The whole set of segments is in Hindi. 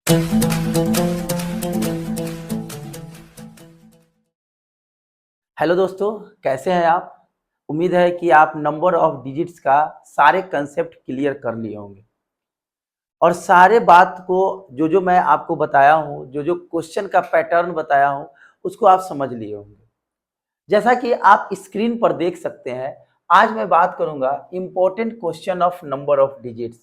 हेलो दोस्तों, कैसे हैं आप। उम्मीद है कि आप नंबर ऑफ डिजिट्स का सारे कंसेप्ट क्लियर कर लिए होंगे और सारे बात को जो जो मैं आपको बताया हूँ, जो जो क्वेश्चन का पैटर्न बताया हूँ, उसको आप समझ लिए होंगे। जैसा कि आप स्क्रीन पर देख सकते हैं, आज मैं बात करूंगा important question of number of digits,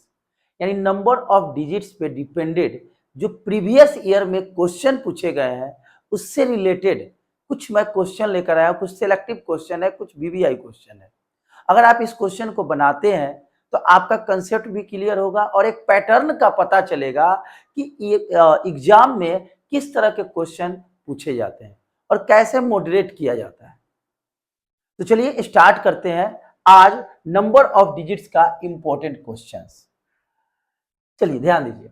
यानी नंबर ऑफ डिजिट्स पे डिपेंडेड जो प्रीवियस ईयर में क्वेश्चन पूछे गए हैं उससे रिलेटेड कुछ मैं क्वेश्चन लेकर आया हूं। कुछ सिलेक्टिव क्वेश्चन है, कुछ वीवीआई क्वेश्चन है। अगर आप इस क्वेश्चन को बनाते हैं तो आपका कंसेप्ट भी क्लियर होगा और एक पैटर्न का पता चलेगा कि एग्जाम में किस तरह के क्वेश्चन पूछे जाते हैं और कैसे मॉडरेट किया जाता है। तो चलिए स्टार्ट करते हैं आज नंबर ऑफ डिजिट्स का इंपॉर्टेंट क्वेश्चंस। चलिए ध्यान दीजिए,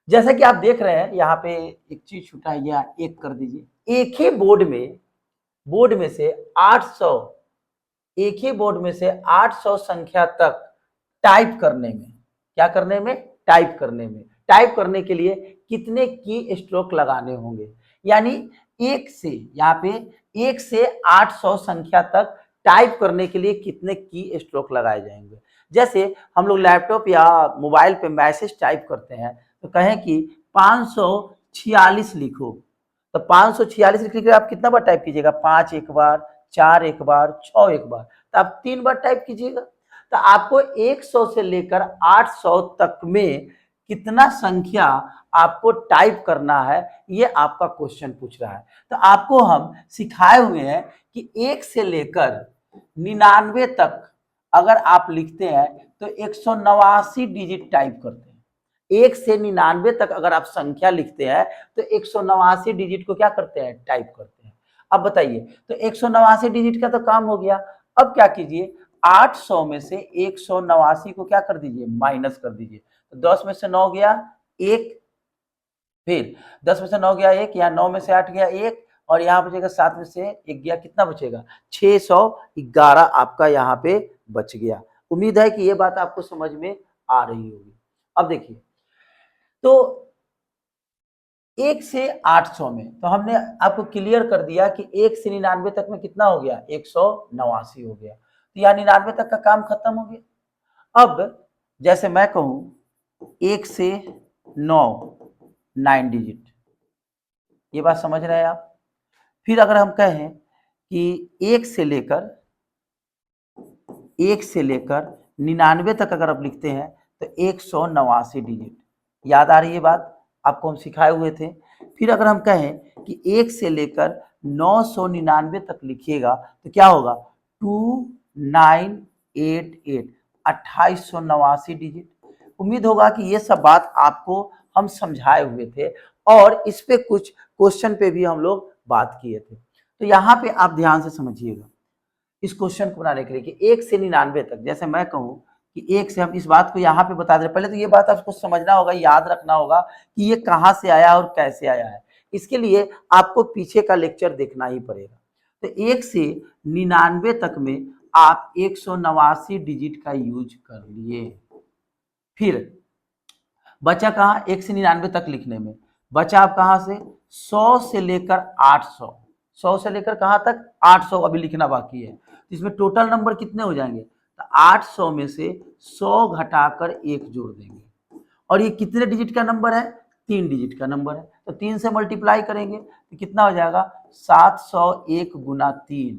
जैसा कि आप देख रहे हैं यहाँ पे एक चीज छूटा है, यहाँ एक कर दीजिए। एक ही बोर्ड में से 800, एक ही बोर्ड में से 800 संख्या तक टाइप करने में, क्या करने में, टाइप करने के लिए कितने की स्ट्रोक लगाने होंगे। यानी एक से, यहाँ पे एक से 800 संख्या तक टाइप करने के लिए कितने की स्ट्रोक लगाए जाएंगे। जैसे हम लोग लैपटॉप या मोबाइल पे मैसेज टाइप करते हैं तो कहें कि 546 लिखो, तो 546 लिख के आप कितना बार टाइप कीजिएगा, 5 एक बार, 4 एक बार, 6 एक बार, तो आप 3 बार टाइप कीजिएगा। तो आपको 100 से लेकर 800 तक में कितना संख्या आपको टाइप करना है, ये आपका क्वेश्चन पूछ रहा है। तो आपको हम सिखाए हुए हैं कि 1 से लेकर 99 तक अगर आप लिखते हैं तो 189 डिजिट टाइप करते हैं। 1 से 99 तक अगर आप संख्या लिखते हैं तो 189 डिजिट को क्या करते हैं, टाइप करते हैं। अब बताइए, तो 189 डिजिट का तो काम हो गया। अब क्या कीजिए, 800 में से 189 को क्या कर दीजिए, माइनस कर दीजिए। तो 10 में से 9 गया 1, फिर 10 में से 9 गया 1, यहाँ 9 में से 8 गया 1, और यहाँ बचेगा 7 में से 1 गया, कितना बचेगा, 611 आपका यहाँ पे बच गया। उम्मीद है कि ये बात आपको समझ में आ रही होगी। अब देखिए, तो 1 से 800 में तो हमने आपको क्लियर कर दिया कि 1 से 99 तक में कितना हो गया, 189 हो गया। तो यहाँ 99 तक का काम खत्म हो गया। अब जैसे मैं कहूं 1 से 9, 9 डिजिट, ये बात समझ रहे हैं आप। फिर अगर हम कहें कि 1 से लेकर 99 तक अगर आप लिखते हैं तो 189 डिजिट, याद आ रही है बात, आपको हम सिखाए हुए थे। फिर अगर हम कहें कि 1 से लेकर 999 तक लिखिएगा तो क्या होगा, 2988, 2889 डिजिट। उम्मीद होगा कि ये सब बात आपको हम समझाए हुए थे और इस पे कुछ क्वेश्चन पे भी हम लोग बात किए थे। तो यहाँ पे आप ध्यान से समझिएगा इस क्वेश्चन को बनाने के लिए कि 1 से 99 तक, जैसे मैं कहूं कि 1 से, हम इस बात को यहाँ पे बता दे रहे। पहले तो ये बात आपको समझना होगा, याद रखना होगा कि ये कहाँ से आया और कैसे आया है। इसके लिए आपको पीछे का लेक्चर देखना ही पड़ेगा। तो 1 से 99 तक में आप 189 डिजिट का यूज कर लिए। फिर बचा कहाँ, 1 से 99 तक लिखने में बचा आप कहाँ से, 100 से लेकर 800, 100 से लेकर कहाँ तक, 800 अभी लिखना बाकी है। इसमें टोटल नंबर कितने हो जाएंगे, तो 800 में से 100 घटाकर 1 जोड़ देंगे। और ये कितने डिजिट का नंबर है, 3 डिजिट का नंबर है। तो 3 से मल्टीप्लाई करेंगे तो कितना हो जाएगा, 701 गुना 3,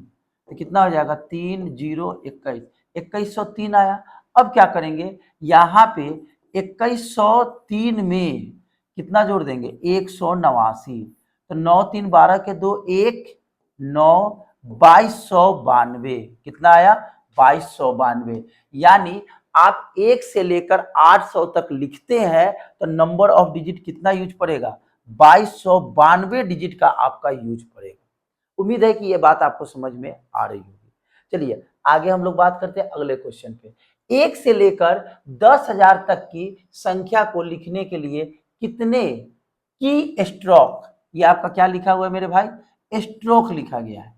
तो कितना हो जाएगा, 3 0 21, 2103 आया। अब क्या करेंगे, यहाँ पे 2103 में कितना जोड़ देंगे, 189, तो 9 3 12 के 2 1, 9 2292, कितना आया, 2292। यानी आप 1 से लेकर 800 तक लिखते हैं तो नंबर ऑफ डिजिट कितना यूज पड़ेगा, 2292 डिजिट का आपका यूज पड़ेगा। उम्मीद है कि यह बात आपको समझ में आ रही होगी। चलिए आगे हम लोग बात करते हैं अगले क्वेश्चन पे। 1 से लेकर 10,000 तक की संख्या को लिखने के लिए कितने की स्ट्रोक, ये आपका क्या लिखा हुआ है मेरे भाई, स्ट्रोक लिखा गया है,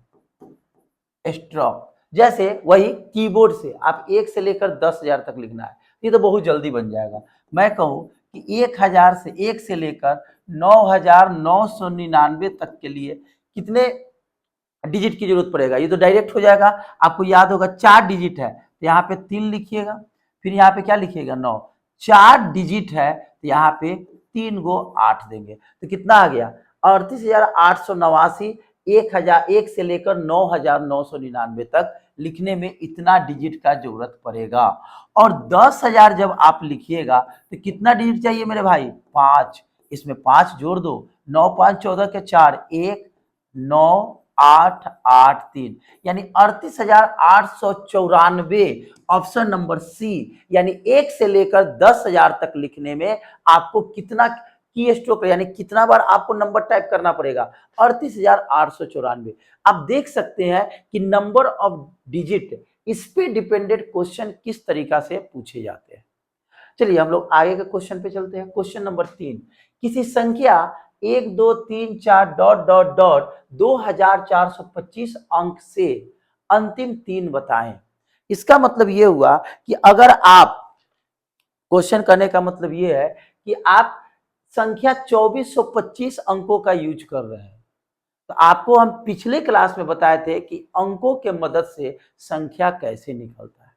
स्ट्रोक। जैसे वही कीबोर्ड से आप 1 से लेकर 10,000 तक लिखना है, ये तो बहुत जल्दी बन जाएगा। मैं कहूं कि 1000 से 1 से लेकर 9999 तक के लिए कितने डिजिट की जरूरत पड़ेगा। ये तो डायरेक्ट हो जाएगा, आपको याद होगा 4 डिजिट है तो यहाँ पे 3 लिखिएगा, फिर यहाँ पे क्या लिखिएगा 9। 4 डिजिट है तो यहाँ पे 3 गो 8 देंगे तो कितना आ गया 38,889। 1 से लेकर 9,999 तक लिखने में इतना डिजिट का जरूरत पड़ेगा। और 10,000 जब आप लिखिएगा तो कितना डिजिट चाहिए मेरे भाई 5। इसमें 5 जोड़ दो, 9 5 14 के 4 1 9 8 8 3 यानी 38,894। ऑप्शन नंबर सी यानी 1 से लेकर 10,000 तक लिखने में आपको कितना की स्ट्रोक यानी कितना बार आपको नंबर टाइप करना पड़ेगा 38,894। आप देख सकते हैं कि नंबर ऑफ डिजिट इस पे डिपेंडेंट क्वेश्चन किस तरीका से पूछे जाते हैं। चलिए हम लोग आगे के क्वेश्चन पे चलते हैं। क्वेश्चन नंबर 3, किसी संख्या 1 2 3 4 डॉट डॉट डॉट 2425 अंक से अंतिम 3 बताएं। इसका मतलब ये हुआ कि अगर आप क्वेश्चन करने का मतलब ये है कि आप संख्या 2425 अंकों का यूज कर रहे हैं, तो आपको हम पिछले क्लास में बताए थे कि अंकों के मदद से संख्या कैसे निकलता है।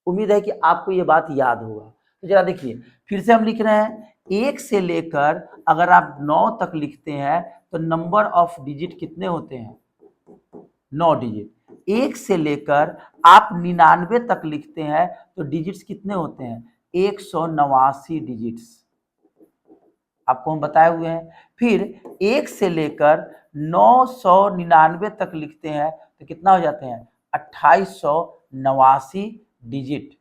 उम्मीद है कि आपको ये बात याद होगा। तो जरा देखिए फिर से हम लिख रहे हैं 1 से लेकर अगर आप 9 तक लिखते हैं तो नंबर ऑफ डिजिट कितने होते हैं 9 डिजिट। 1 से लेकर आप 99 तक लिखते हैं तो डिजिट्स कितने होते हैं 189 डिजिट्स आपको हम बताए हुए हैं। फिर 1 से लेकर 999 तक लिखते हैं तो कितना हो जाते हैं 2889 डिजिट।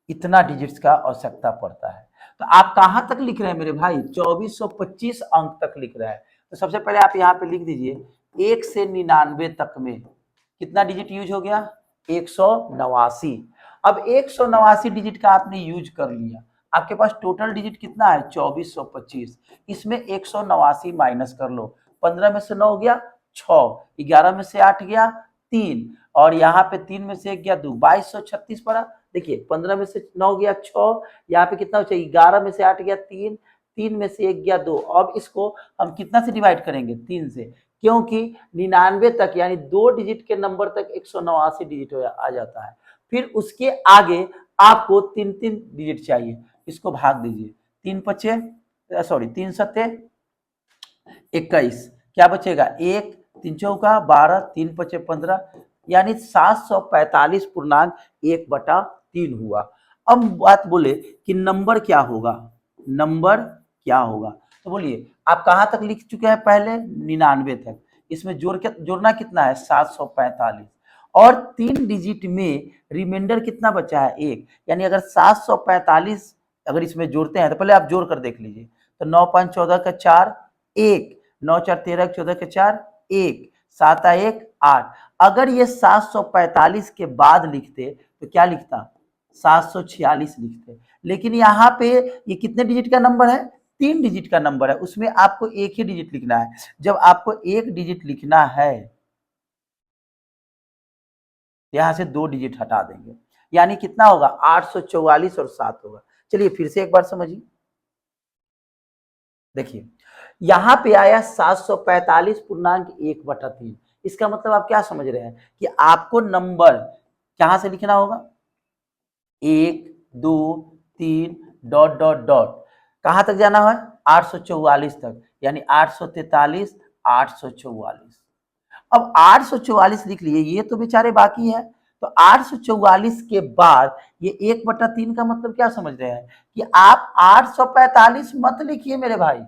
इतना डिजिट्स का आवश्यकता पड़ता है। तो आप कहां तक लिख रहे हैं मेरे भाई 2425 अंक तक लिख रहे हैं। तो सबसे पहले आप यहाँ पे लिख दीजिए 1 से 99 तक में कितना डिजिट यूज हो गया 189। अब 189 डिजिट का आपने यूज कर लिया, आपके पास टोटल डिजिट कितना है 2425। इसमें 189 माइनस कर लो, 15 में से 9 गया 6, 11 में से 8 गया 3 और यहाँ पे 3 में से 1 गया 2, 2236 पड़ा। देखिए 15 में से 9 गया 6, यहाँ पे कितना हो चाहिए 11 में से 8 गया 3, 3 में से 1 गया 2। अब इसको हम कितना से डिवाइड करेंगे 3 से, क्योंकि 99 तक यानी 2 डिजिट के नंबर तक 189 डिजिट आ जाता है। फिर उसके आगे आपको 3 डिजिट चाहिए, इसको भाग दीजिए 3 सत्ते 21, क्या बचेगा 1 3 चौका 12 3 पचे 15 यानी 745 पूर्णांक 1/3 हुआ। अब बात बोले कि नंबर क्या होगा, नंबर क्या होगा तो बोलिए आप कहां तक लिख चुके हैं पहले 99 तक, इसमें जोड़ना कितना है 745 और 3 डिजिट में रिमाइंडर कितना बचा है 1, यानी अगर 745 अगर इसमें जोड़ते हैं तो पहले आप जोड़ कर देख लीजिए। तो 9 5 14 का 4 1, 9 4 13 14 के 4 1, 7 1 8। अगर ये 745 के बाद लिखते तो क्या लिखता 746 लिखते, लेकिन यहाँ पे ये कितने डिजिट का नंबर है 3 डिजिट का नंबर है, उसमें आपको एक ही डिजिट लिखना है। जब आपको एक डिजिट लिखना है यहां से 2 डिजिट हटा देंगे, यानी कितना होगा 844 और 7 होगा। चलिए फिर से एक बार समझिए, देखिए यहां पे आया 745 पूर्णांक 1/3। इसका मतलब आप क्या समझ रहे हैं कि आपको नंबर कहां से लिखना होगा 1 2 3 डॉट डॉट डॉट कहां तक जाना है 844 तक, यानी 843 844। अब 844 लिख लिए, ये तो बेचारे बाकी है। तो 844 के बाद ये 1/3 का मतलब क्या समझ रहे हैं कि आप 845 मत लिखिए मेरे भाई,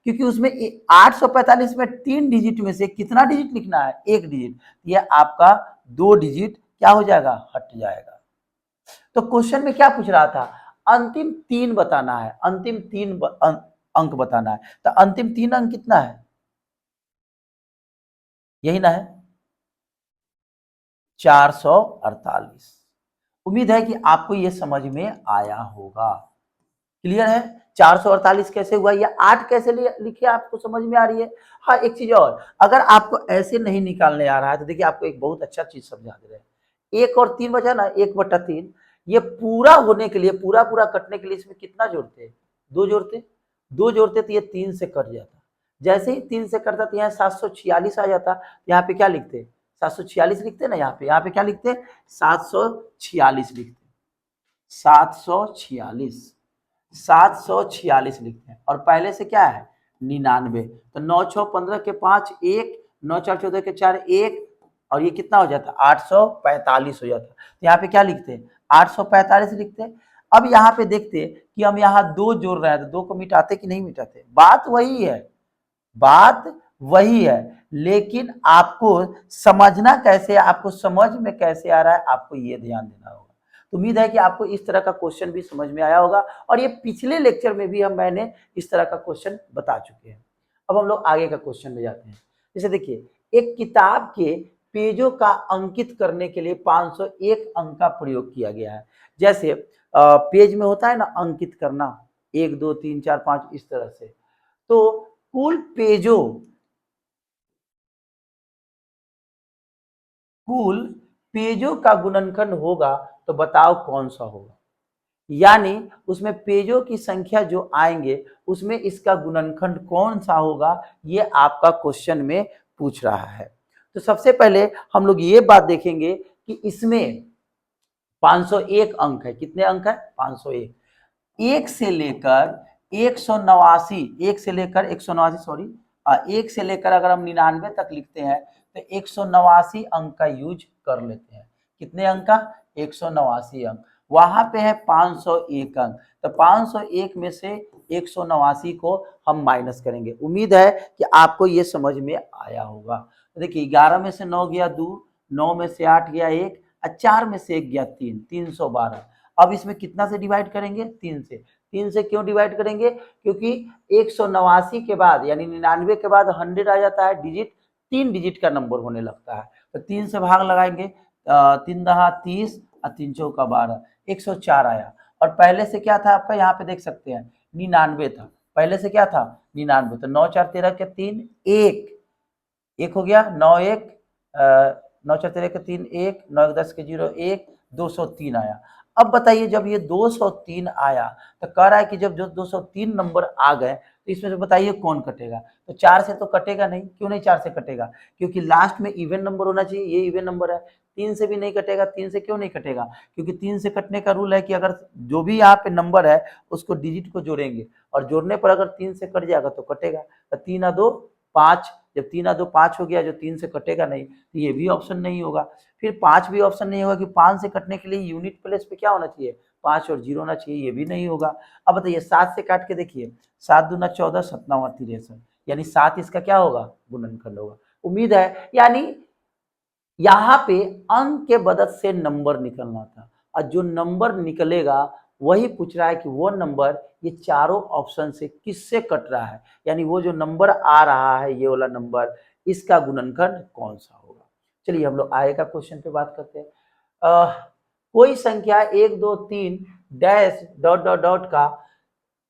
क्योंकि उसमें 845 में 3 डिजिट में से कितना डिजिट लिखना है 1 डिजिट, ये आपका 2 डिजिट क्या हो जाएगा हट जाएगा। तो क्वेश्चन में क्या पूछ रहा था अंतिम 3 बताना है, अंतिम 3 अंक बताना है। तो अंतिम 3 अंक कितना है यही ना है 448। उम्मीद है कि आपको यह समझ में आया होगा। क्लियर है 448 कैसे हुआ या 8 कैसे लिखे आपको समझ में आ रही है। हाँ एक चीज और, अगर आपको ऐसे नहीं निकालने आ रहा है तो देखिए आपको एक बहुत अच्छा चीज समझा दे रहे हैं। 1 और 3 बचा ना 1/3, ये पूरा होने के लिए, पूरा पूरा कटने के लिए इसमें कितना जोड़ते? 2 जोड़ते। 2 जोड़ते तो ये 3 से कट जाता। जैसे ही 3 से कटता तो यहाँ 746 आ जाता। यहाँ पे क्या लिखते? 746 लिखते ना, यहाँ पे क्या लिखते? 746 लिखते। 746, 746 लिखते हैं। और पहले से क्या है? 99। तो 9 6 15 के 5 1, 9 4 14 के 4 1, और ये कितना हो जाता? 845 हो जाता। तो यहाँ पे क्या लिखते हैं? 845 लिखते हैं। अब यहाँ पे देखते हैं कि हम यहाँ 2 जोड़ रहे हैं, तो 2 को मिटाते कि नहीं मिटाते? बात वही है, बात वही है, लेकिन आपको समझना कैसे है, आपको समझ में कैसे आ रहा है, आपको ये ध्यान देना होगा। तो उम्मीद है कि आपको इस तरह का क्वेश्चन भी समझ में आया होगा, और ये पिछले लेक्चर में भी मैंने इस तरह का क्वेश्चन बता चुके हैं। अब हम लोग आगे का क्वेश्चन में जाते हैं। जैसे देखिए, एक किताब के पेजों का अंकित करने के लिए 501 अंक का प्रयोग किया गया है। जैसे पेज में होता है ना अंकित करना, 1 2 3 4 5 इस तरह से। तो कुल पेजों का गुणनखंड होगा, तो बताओ कौन सा होगा? यानी उसमें पेजों की संख्या जो आएंगे उसमें इसका गुणनखंड कौन सा होगा, ये आपका क्वेश्चन में पूछ रहा है। तो सबसे पहले हम लोग ये बात देखेंगे कि इसमें 501 अंक है। कितने अंक है? 501। एक से लेकर 189, एक से लेकर 189, सॉरी, एक से लेकर अगर हम 99 तक लिखते हैं तो 189 अंक का यूज कर लेते हैं। कितने अंक का? 189 अंक। वहां पे है 501 अंक, तो 501 में से 189 को हम माइनस करेंगे। उम्मीद है कि आपको ये समझ में आया होगा। तो देखिए, 11 में से 9 गया 2, 9 में से 8 गया 1, 4 में से 1 गया 3, 312। अब इसमें कितना से डिवाइड करेंगे? 3 से। 3 से क्यों डिवाइड करेंगे? क्योंकि 189 के बाद यानी 99 के बाद 100 आ जाता है डिजिट, 3 डिजिट का नंबर होने लगता है। तो 3 से भाग लगाएंगे, 3 दहा 30 और 3 चौका 12, 104 आया। और पहले से क्या था आपका? यहाँ पे देख सकते हैं 99 था। पहले से क्या था? 99। तो 9 4 13 के 3 1, 1 हो गया, 9 1, 9 4 13 के 3 1, 9 10 के 0 1, 203 आया। अब बताइए, जब ये 203 आया तो कह रहा है कि जब जो 203 नंबर आ गए तो इसमें से बताइए कौन कटेगा? तो 4 से तो कटेगा नहीं। क्यों नहीं 4 से कटेगा? क्योंकि लास्ट में इवन नंबर होना चाहिए, ये इवन नंबर है। 3 से भी नहीं कटेगा। 3 से क्यों नहीं कटेगा? क्योंकि 3 से कटने का रूल है कि अगर जो भी यहाँ पे नंबर है उसको डिजिट को जोड़ेंगे, और जोड़ने पर अगर 3 से कट जाएगा तो कटेगा। तो 3 आ 2 5, जब 3 आ 2 5 हो गया, जो 3 से कटेगा नहीं, तो ये भी ऑप्शन नहीं होगा। फिर 5 भी ऑप्शन नहीं होगा कि 5 से कटने के लिए यूनिट प्लेस पे क्या होना चाहिए? 5 और 0 होना चाहिए, ये भी नहीं होगा। अब बताइए, 7 से काट के देखिए, 7 दूना 14, 7 नवा 63, यानी 7 इसका क्या होगा? गुणनखंड होगा। उम्मीद है, यानी यहाँ पे अंक के मदद से नंबर निकलना था, और जो नंबर निकलेगा वही पूछ रहा है कि वो नंबर ये चारों ऑप्शन से किससे कट रहा है, यानी वो जो नंबर आ रहा है ये वाला नंबर, इसका गुणनखंड कौन सा होगा। चलिए हम लोग आगे का क्वेश्चन पे बात करते हैं। कोई संख्या 1 2 3 डैश डॉट डॉट डॉट का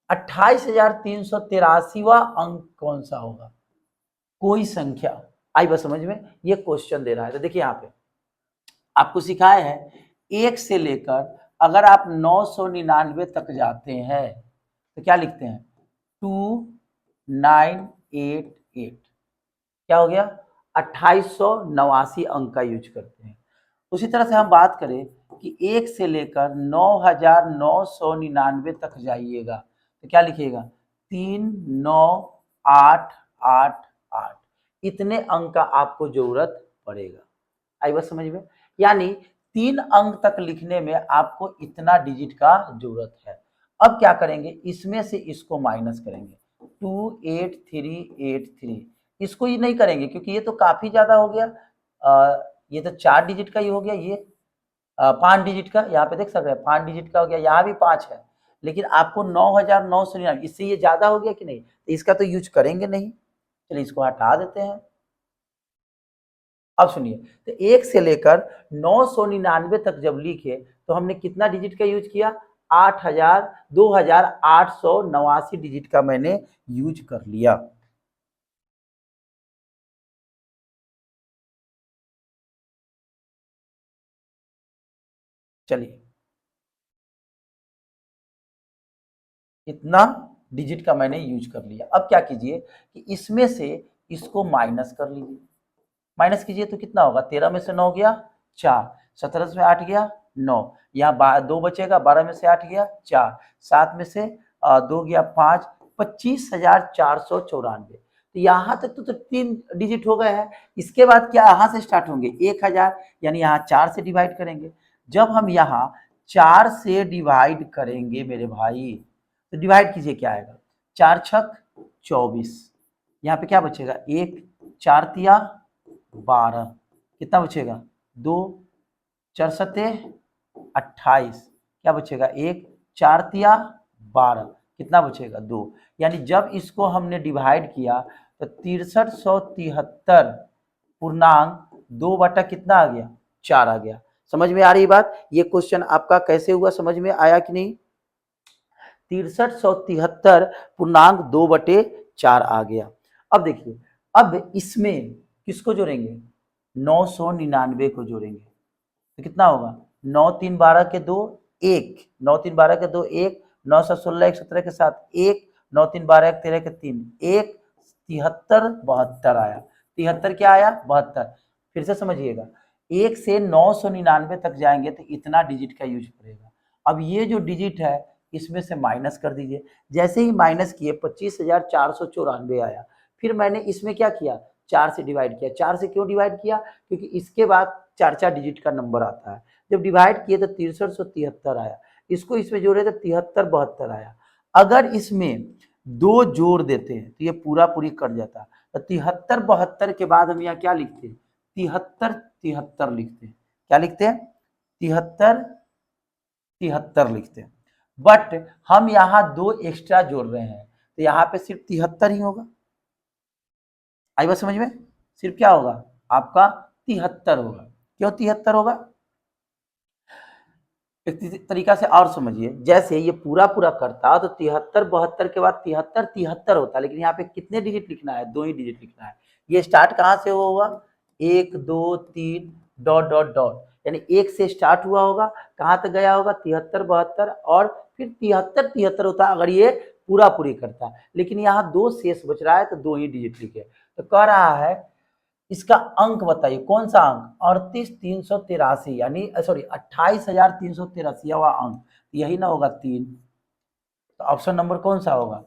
28,383वां अंक कौन सा होगा? कोई संख्या, आई बस समझ में, ये क्वेश्चन दे रहा है। तो देखिए, यहाँ पे आपको सिखाए हैं 1 से लेकर अगर आप 999 तक जाते हैं तो क्या लिखते हैं? 2988। क्या हो गया? 2889 अंक का यूज करते हैं। उसी तरह से हम बात करें कि 1 से लेकर 9999 तक जाइएगा तो क्या लिखिएगा? 39888। इतने अंक का आपको जरूरत पड़ेगा। आई बात समझ में? यानी 3 अंक तक लिखने में आपको इतना डिजिट का जरूरत है। अब क्या करेंगे? इसमें से इसको माइनस करेंगे, 28383। इसको ये नहीं करेंगे क्योंकि ये तो काफी ज्यादा हो गया। ये तो 4 डिजिट का ही हो गया, ये 5 डिजिट का, यहाँ पे देख सकते हैं 5 डिजिट का हो गया, यहाँ भी 5 है। लेकिन आपको 9999, इससे ये ज्यादा हो गया कि नहीं? तो इसका तो यूज करेंगे नहीं। चलिए इसको हटा देते हैं। अब सुनिए, तो 1 से लेकर 999 तक जब लिखे तो हमने कितना डिजिट का यूज किया? 2889 डिजिट का मैंने यूज कर लिया। चलिए इतना डिजिट का मैंने यूज कर लिया। अब क्या कीजिए कि इसमें से इसको माइनस कर लीजिए। माइनस कीजिए तो कितना होगा, 13 में से 9 गया 4, 17 में 8 गया 9, यहाँ 2 बचेगा, 12 में से 8 गया 4, 7 में से 2 गया 5, 25,494। तो यहाँ तक तो 3 डिजिट हो गए हैं। इसके बाद क्या यहाँ से स्टार्ट होंगे 1000, यानी यहाँ 4 से डिवाइड करेंगे। जब हम यहाँ 4 से डिवाइड करेंगे मेरे भाई, तो डिवाइड कीजिए क्या आएगा, 4 छक 24, यहाँ पे क्या बचेगा 1, 4 तिया 12, कितना बचेगा 2, 4 सते 28, क्या बचेगा 1, 4 तिया 12, कितना बचेगा 2। यानी जब इसको हमने डिवाइड किया तो 6373 पूर्णांक 2 बटा कितना आ गया 4 आ गया। समझ में आ रही बात, ये क्वेश्चन आपका कैसे हुआ, समझ में आया कि नहीं। 6373 पूर्णांक 2 बटे 4 आ गया। अब देखिए, अब इसमें किसको जोड़ेंगे, 999 को जोड़ेंगे तो कितना होगा, 9 3 12 के 2 1, 9 3 12 के 2 1, 9 7 16 1 17 के साथ 1, 9 3 12 1 13 के 3 1, 73 72 आया। 73 क्या आया 72। फिर से समझिएगा, 1 से 999 तक जाएंगे तो इतना डिजिट का यूज करेगा। अब ये जो डिजिट है इसमें से माइनस कर दीजिए। जैसे ही माइनस किए 25,494 आया। फिर मैंने इसमें क्या किया, 4 से डिवाइड किया। 4 से क्यों डिवाइड किया, क्योंकि इसके बाद 4 डिजिट का नंबर आता है। जब डिवाइड किए तो 6373 आया, इसको इसमें जोड़े तो 73 72 आया। अगर इसमें 2 जोड़ देते हैं तो ये पूरा पूरी कट जाता है। तो 73 72 के बाद हम यहाँ क्या लिखते हैं, 73 73 लिखते हैं। क्या लिखते हैं, 73 73 लिखते हैं। बट हम यहाँ 2 एक्स्ट्रा जोड़ रहे हैं तो यहाँ पे सिर्फ 73 ही होगा। आई बात समझ में, सिर्फ क्या होगा आपका 73 होगा। क्यों 73 होगा, एक तरीका से और समझिए, जैसे ये पूरा पूरा करता तो 73 72 के बाद 73 73 होता, लेकिन यहाँ पे कितने डिजिट लिखना है, 2 ही डिजिट लिखना है। ये स्टार्ट कहाँ से होगा, 1 2 3 डॉट डॉट डॉट, यानी 1 से स्टार्ट हुआ होगा, कहाँ तक गया होगा 73 72, और फिर 73 73 होता अगर ये पूरा पूरी करता। लेकिन यहाँ 2 शेष बच रहा है तो 2 ही डिजिट लिखे। तो कह रहा है इसका अंक बताइए, कौन सा अंक, 38,383, यानी सॉरी 28,383वां अंक, यही ना होगा 3। तो ऑप्शन नंबर कौन सा होगा,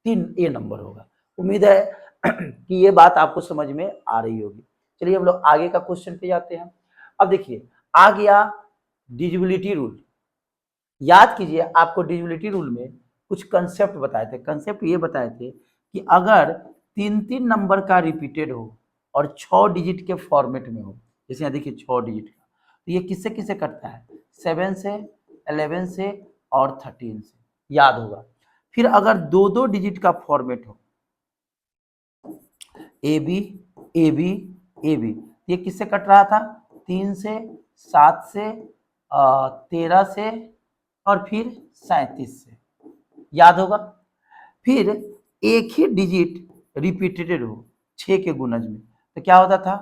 3 ए नंबर होगा। उम्मीद है कि ये बात आपको समझ में आ रही होगी। चलिए हम लोग आगे का क्वेश्चन पे जाते हैं। अब देखिए आ गया डिविजिबिलिटी रूल। याद कीजिए, आपको डिविजिबिलिटी रूल में कुछ कंसेप्ट बताए थे। कंसेप्ट ये बताए थे कि अगर 3 नंबर का रिपीटेड हो और 6 डिजिट के फॉर्मेट में हो, जैसे यहाँ देखिए 6 डिजिट का, तो ये किससे किससे कटता है, 7 से 11 से और 13 से, याद होगा। फिर अगर 2 डिजिट का फॉर्मेट हो, A B A B A B, ये किससे कट रहा था, 3 से 7 से 13 से और फिर 37 से, याद होगा। फिर एक ही डिजिट रिपीटेड हो 6 के गुणज में, तो क्या होता था,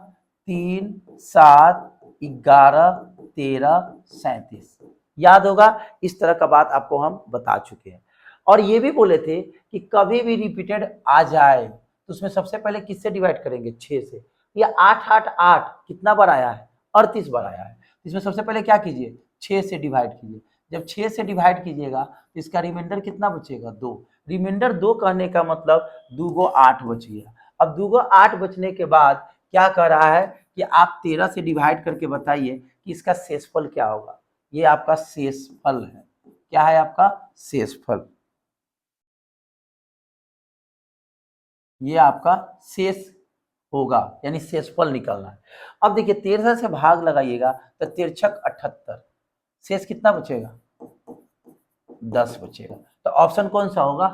3 7 11 13 37, याद होगा। इस तरह का बात आपको हम बता चुके हैं। और ये भी बोले थे कि कभी भी रिपीटेड आ जाए तो उसमें सबसे पहले किससे डिवाइड करेंगे, 6 से। ये 8 8 8 कितना बार आया है, 38 बार आया है। इसमें सबसे पहले क्या कीजिए, 6 से डिवाइड कीजिए। जब 6 से डिवाइड कीजिएगा तो इसका रिमाइंडर कितना बचेगा, 2। रिमाइंडर 2 कहने का मतलब 2 गो 8 बच गया। अब 2 गो 8 बचने के बाद क्या कह रहा है कि आप 13 से डिवाइड करके बताइए कि इसका शेषफल क्या होगा। ये आपका शेषफल है, क्या है आपका शेषफल, ये आपका शेष होगा, यानी शेषफल निकलना है। अब देखिए 13 से भाग लगाइएगा तो 13 78, शेष कितना बचेगा, 10 बचेगा। तो ऑप्शन कौन सा होगा,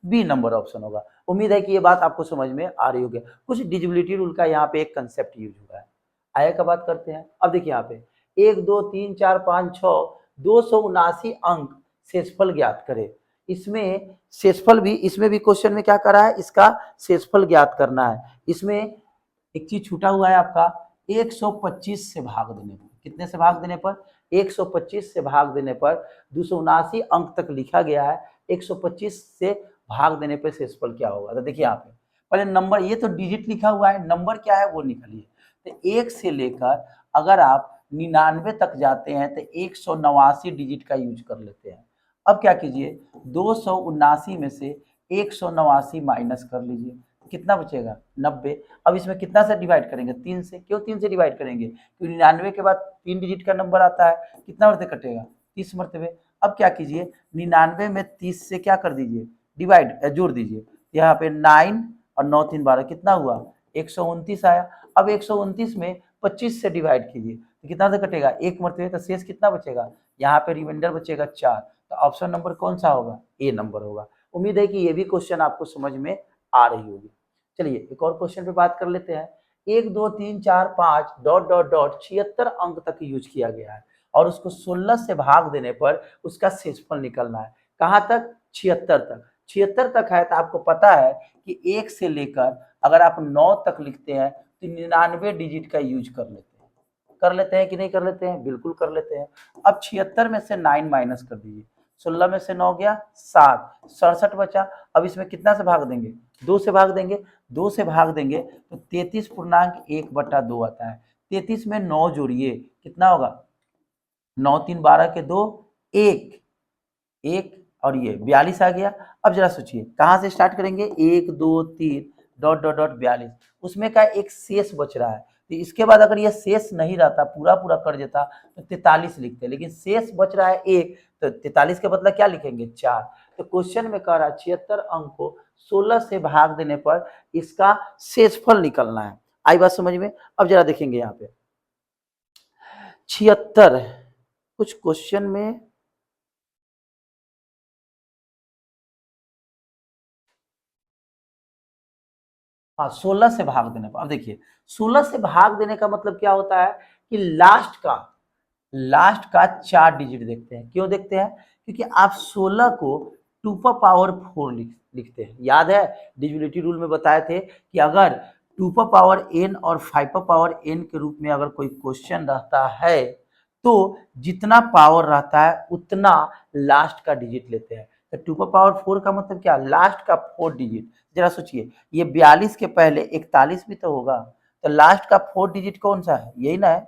बी नंबर ऑप्शन होगा। उम्मीद है कि ये बात आपको समझ में आ रही होगी। कुछ डिविजिबिलिटी रूल का यहाँ पे एक कंसेप्ट यूज हुआ है, आया का बात करते हैं। अब देखिए यहाँ पे 1 2 3 4 5 6 279 अंक शेषफल ज्ञात करे। इसमें शेषफल भी, इसमें भी क्वेश्चन में क्या कर रहा है, इसका शेषफल ज्ञात करना है। इसमें एक चीज छूटा हुआ है आपका, 125 से भाग देने पर, कितने से भाग देने पर, 125 से भाग देने पर 279 अंक तक लिखा गया है, 125 से भाग देने पे शेषफल क्या होगा। तो देखिए यहाँ पे पहले नंबर, ये तो डिजिट लिखा हुआ है, नंबर क्या है वो निकालिए। तो 1 से लेकर अगर आप 99 तक जाते हैं तो 189 डिजिट का यूज कर लेते हैं। अब क्या कीजिए, 279 में से 189 माइनस कर लीजिए, कितना बचेगा 90। अब इसमें कितना से डिवाइड करेंगे, 3 से। क्यों 3 से डिवाइड करेंगे, क्योंकि 99 के बाद 3 डिजिट का नंबर आता है, कितना मरते कटेगा 30 मरतबे। अब क्या कीजिए, 99 में 30 से क्या कर दीजिए, डिवाइड जोड़ दीजिए। यहाँ पे 9 और 9 3 12 कितना हुआ 129 आया। अब 129 में 25 से डिवाइड कीजिए तो कितना से कटेगा, एक मरतबे, तो शेष कितना बचेगा, यहाँ पे रिमाइंडर बचेगा 4। तो ऑप्शन नंबर कौन सा होगा, ए नंबर होगा। उम्मीद है कि ये भी क्वेश्चन आपको समझ में आ रही होगी। चलिए एक और क्वेश्चन पे बात कर लेते हैं। 1 2 3 4 5 डॉट डॉट डॉट 76 अंक तक यूज किया गया है और उसको 16 से भाग देने पर उसका शेषफल निकलना है। कहाँ तक, 76 तक। 76 तक है तो आपको पता है कि 1 से लेकर अगर आप 9 तक लिखते हैं तो 99 डिजिट का यूज कर लेते हैं कि नहीं कर लेते हैं, बिल्कुल कर लेते हैं। अब 76 में से 9 माइनस कर दीजिए, 16 में से 9 गया 7, 67 बचा। अब इसमें कितना से भाग देंगे, 2 से भाग देंगे। 2 से भाग देंगे तो 33.1/2 आता है। 33 में 9 जोड़िए, कितना होगा, 9 3 12 के 2, 1 1 और ये 42 आ गया। अब जरा सोचिए कहाँ से स्टार्ट करेंगे, 1 2 3 डॉट डॉट डॉट 42, उसमें का एक शेष बच रहा है। तो इसके बाद अगर ये शेष नहीं रहता, पूरा पूरा कर देता तो 43 लिखते, लेकिन शेष बच रहा है 1, तो 43 के बदला क्या लिखेंगे 4। तो क्वेश्चन में कह रहा है 76 अंक को 16 से भाग देने पर इसका शेषफल निकलना है। आई बात समझ में। अब जरा देखेंगे यहाँ पे 76, कुछ क्वेश्चन में हाँ 16 से भाग देने पर। अब देखिए 16 से भाग देने का मतलब क्या होता है कि लास्ट का 4 डिजिट देखते हैं। क्यों देखते हैं, क्योंकि आप 16 को 2 का पावर 4 लिखते हैं। याद है डिविजिबिलिटी रूल में बताए थे कि अगर 2 का पावर n और 5 का पावर n के रूप में अगर कोई क्वेश्चन रहता है तो जितना पावर रहता है उतना लास्ट का डिजिट लेते हैं। तो 2 का पावर 4 का मतलब क्या, लास्ट का 4 डिजिट। जरा सोचिए ये 42 के पहले 41 भी तो होगा, तो लास्ट का 4 डिजिट कौन सा है, यही ना है,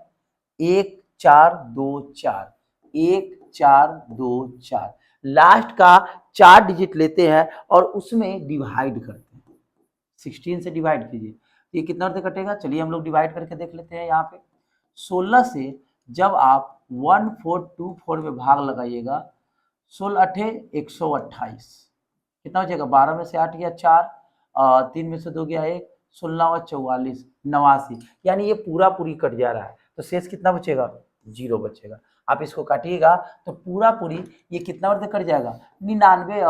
1 4 2 4, 1 4 2 4। लास्ट का 4 डिजिट लेते हैं और उसमें डिवाइड करते हैं, 16 से डिवाइड कीजिए, ये कितना अर्थ कटेगा। चलिए हम लोग डिवाइड करके देख लेते हैं। यहाँ पे 16 से जब आप 1424 में भाग लगाइएगा, 16 अठे 128, कितना हो जाएगा, 12 में से 8 गया 4, 3 में से 2 गया 1, 16 और 44 89, यानी ये पूरा पूरी कट जा रहा है। तो शेष कितना बचेगा, 0 बचेगा। आप इसको काटिएगा तो पूरा पूरी ये कितना बार कट जाएगा, 89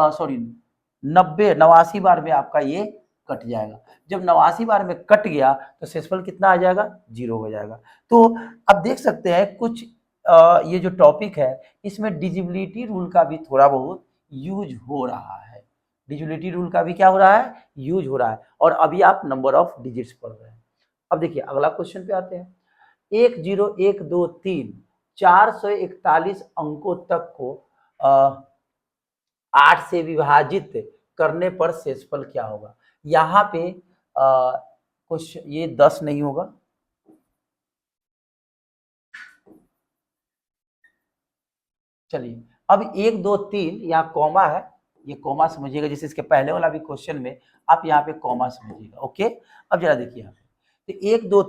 बार में आपका ये कट जाएगा। जब 89 बार में कट गया तो शेषफल कितना आ जाएगा, 0 हो जाएगा। तो अब देख सकते हैं कुछ ये जो टॉपिक है इसमें डिजिबिलिटी रूल का भी थोड़ा बहुत यूज हो रहा है। डिजिबिलिटी रूल का भी क्या हो रहा है, यूज हो रहा है। और अभी आप नंबर ऑफ डिजिट्स पढ़ रहे हैं। अब देखिए अगला क्वेश्चन पे आते हैं। 1 0 1 2 3 441 अंकों तक को 8 से विभाजित करने पर शेषफल क्या होगा। यहाँ पे कुछ ये 10 नहीं होगा, चलिए अब 1 2 3 यहाँ कॉमा है, ये कॉमा समझिएगा, जैसे इसके पहले वाला भी क्वेश्चन में आप यहाँ पे कॉमा समझिएगा। ओके अब जरा देखिए यहाँ पे, तो 1 2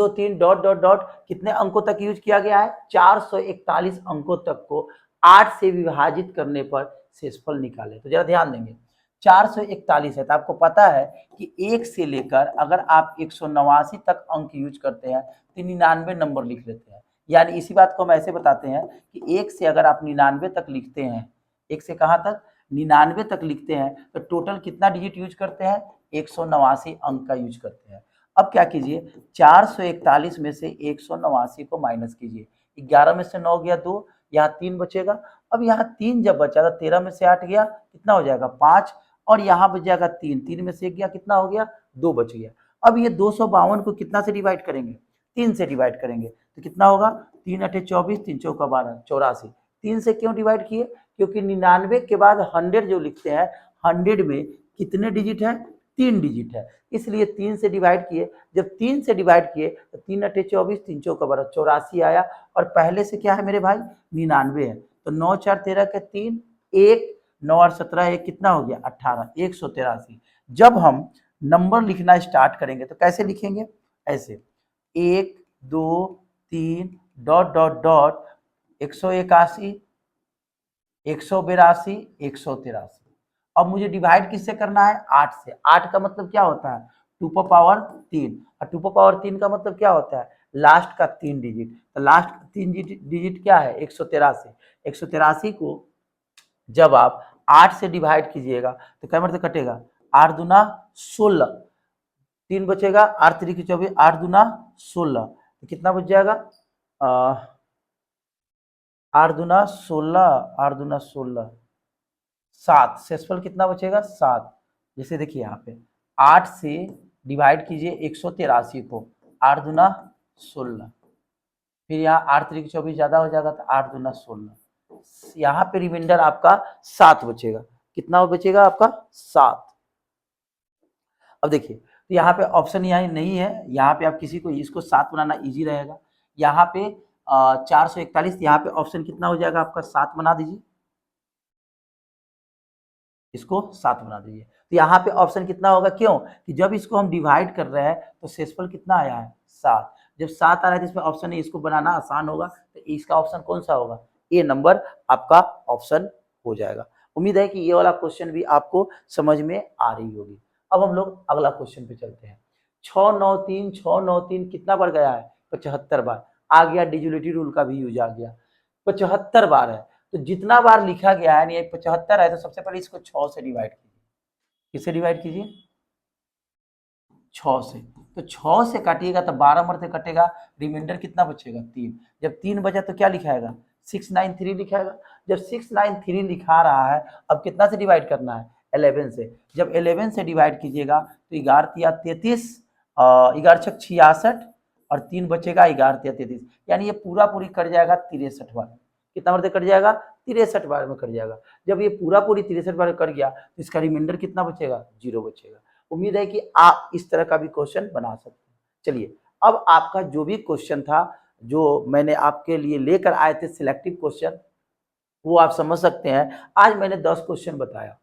3 डॉट डॉट डॉट कितने अंकों तक यूज किया गया है, 441 अंकों तक को 8 से विभाजित करने पर शेषफल निकाले। तो जरा ध्यान देंगे 441 है तो आपको पता है कि 1 से लेकर अगर आप 189 तक अंक यूज करते हैं तो 99 नंबर लिख लेते हैं। यानी इसी बात को हम ऐसे बताते हैं कि 1 से अगर आप 99 तक लिखते हैं, 1 से कहाँ तक 99 तक लिखते हैं तो टोटल कितना डिजिट यूज करते हैं, 189 अंक का यूज करते हैं। अब क्या कीजिए 441 में से 189 को माइनस कीजिए, 11 में से 9 गया 2, यहाँ 3 बचेगा। अब यहाँ 3 जब बचा तो 13 में से 8 गया, कितना हो जाएगा 5, और यहाँ बच जाएगा 3, 3 में से 1 गया, कितना हो गया 2 बच गया। अब ये 252 को कितना से डिवाइड करेंगे, 3 से डिवाइड करेंगे तो कितना होगा, 3 अठे 24, 3 चौका 12 84। 3 से क्यों डिवाइड किए, क्योंकि 99 के बाद 100 जो लिखते हैं, 100 में कितने डिजिट है? 3 डिजिट है, इसलिए 3 से डिवाइड किए। जब 3 से डिवाइड किए तो 3 अठे 24, 3 चौका 12, 84 आया। और पहले से क्या है मेरे भाई? 99 है, तो 9 4 13 के 3, 1 9 और 17 एक कितना हो गया? 18, 183। जब हम नंबर लिखना स्टार्ट करेंगे तो कैसे लिखेंगे? ऐसे 1 2 3 डॉट डॉट डॉट 181 182 183। अब मुझे डिवाइड किससे करना है? 8 से। 8 का मतलब क्या होता है? 2 का पावर 3, और 2 का पावर 3 का मतलब क्या होता है? लास्ट का 3 डिजिट। तो लास्ट का 3 डिजिट क्या है? 183। 183 को जब आप 8 से डिवाइड कीजिएगा तो क्या मतलब कटेगा? 8 दूना 16, 3 बचेगा, 8 3 की 24, 8 दूना 16, तो कितना बच जाएगा? 8 दूना 16, 8 दूना 16, 7। शेषफल कितना बचेगा? 7। जैसे देखिए यहाँ पे 8 से डिवाइड कीजिए 183 को, 8 दूना 16, फिर यहाँ 8 3 की 24 ज्यादा हो जाएगा तो 8 दूना 16, यहाँ पे रिमाइंडर आपका 7 बचेगा। कितना बचेगा आपका? 7। अब देखिए तो यहाँ पे ऑप्शन यहाँ नहीं है, यहाँ पे आप किसी को इसको 7 बनाना इजी रहेगा। यहाँ पे 441, यहाँ पे ऑप्शन कितना हो जाएगा आपका? 7 बना दीजिए, इसको 7 बना दीजिए। तो यहाँ पे ऑप्शन कितना होगा? क्यों कि जब इसको हम डिवाइड कर रहे हैं तो शेषफल कितना आया है? 7। जब 7 आ रहा है तो इसमें ऑप्शन नहीं, इसको बनाना आसान होगा, तो इसका ऑप्शन कौन सा होगा? ए नंबर आपका ऑप्शन हो जाएगा। उम्मीद है कि ये वाला क्वेश्चन भी आपको समझ में आ रही होगी। अब हम लोग अगला क्वेश्चन पे चलते हैं। 693 693 कितना बार गया है? 75 बार। आ गया डिजिटलिटी रूल का भी यूज आ गया, 75 बार है। तो जितना बार लिखा गया है, ये 75 है, तो सबसे पहले इसको 6 से डिवाइड कीजिए। किससे डिवाइड कीजिए? 6 से। तो 6 से काटिएगा तो 12 मरते कटेगा, रिमाइंडर कितना बचेगा? 3। जब 3 बचा तो क्या लिखाएगा? 693 लिखाएगा। जब 693 लिखा रहा है, अब कितना से डिवाइड करना है? 11 से। जब 11 से डिवाइड कीजिएगा तो 11 33, 11 छक 66, और 3 बचेगा, 11 33, यानी ये पूरा पूरी कट जाएगा 63 बार। कितना बार कट जाएगा? 63 बार में कट जाएगा। जब ये पूरा पूरी 63 बार में कट गया तो इसका रिमाइंडर कितना बचेगा? 0 बचेगा। उम्मीद है कि आप इस तरह का भी क्वेश्चन बना सकते हैं। चलिए, अब आपका जो भी क्वेश्चन था, जो मैंने आपके लिए लेकर आए थे सिलेक्टिव क्वेश्चन, वो आप समझ सकते हैं। आज मैंने 10 क्वेश्चन बताया।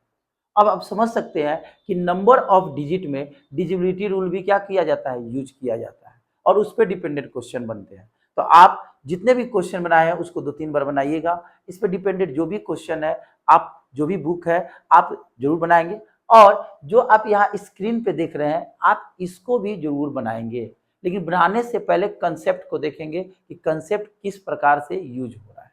अब आप समझ सकते हैं कि नंबर ऑफ डिजिट में डिजिबिलिटी रूल भी क्या किया जाता है? यूज किया जाता है, और उस पर डिपेंडेंट क्वेश्चन बनते हैं। तो आप जितने भी क्वेश्चन बनाए हैं उसको 2-3 बार बनाइएगा। इस पर डिपेंडेंट जो भी क्वेश्चन है, आप जो भी बुक है आप जरूर बनाएंगे, और जो आप यहाँ स्क्रीन पे देख रहे हैं आप इसको भी जरूर बनाएंगे। लेकिन बनाने से पहले कंसेप्ट को देखेंगे कि कंसेप्ट किस प्रकार से यूज हो रहा है।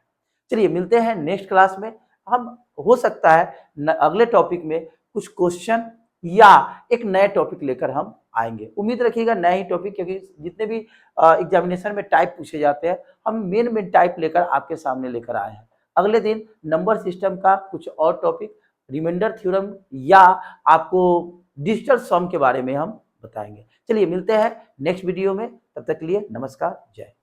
चलिए, मिलते हैं नेक्स्ट क्लास में। हम हो सकता है अगले टॉपिक में कुछ क्वेश्चन या एक नए टॉपिक लेकर हम आएंगे। उम्मीद रखिएगा नए ही टॉपिक, क्योंकि जितने भी एग्जामिनेशन में टाइप पूछे जाते हैं हम मेन टाइप लेकर आपके सामने लेकर आए हैं। अगले दिन नंबर सिस्टम का कुछ और टॉपिक, रिमाइंडर थ्योरम, या आपको डिजिटल सम के बारे में हम बताएंगे। चलिए, मिलते हैं नेक्स्ट वीडियो में। तब तक के लिए नमस्कार, जय।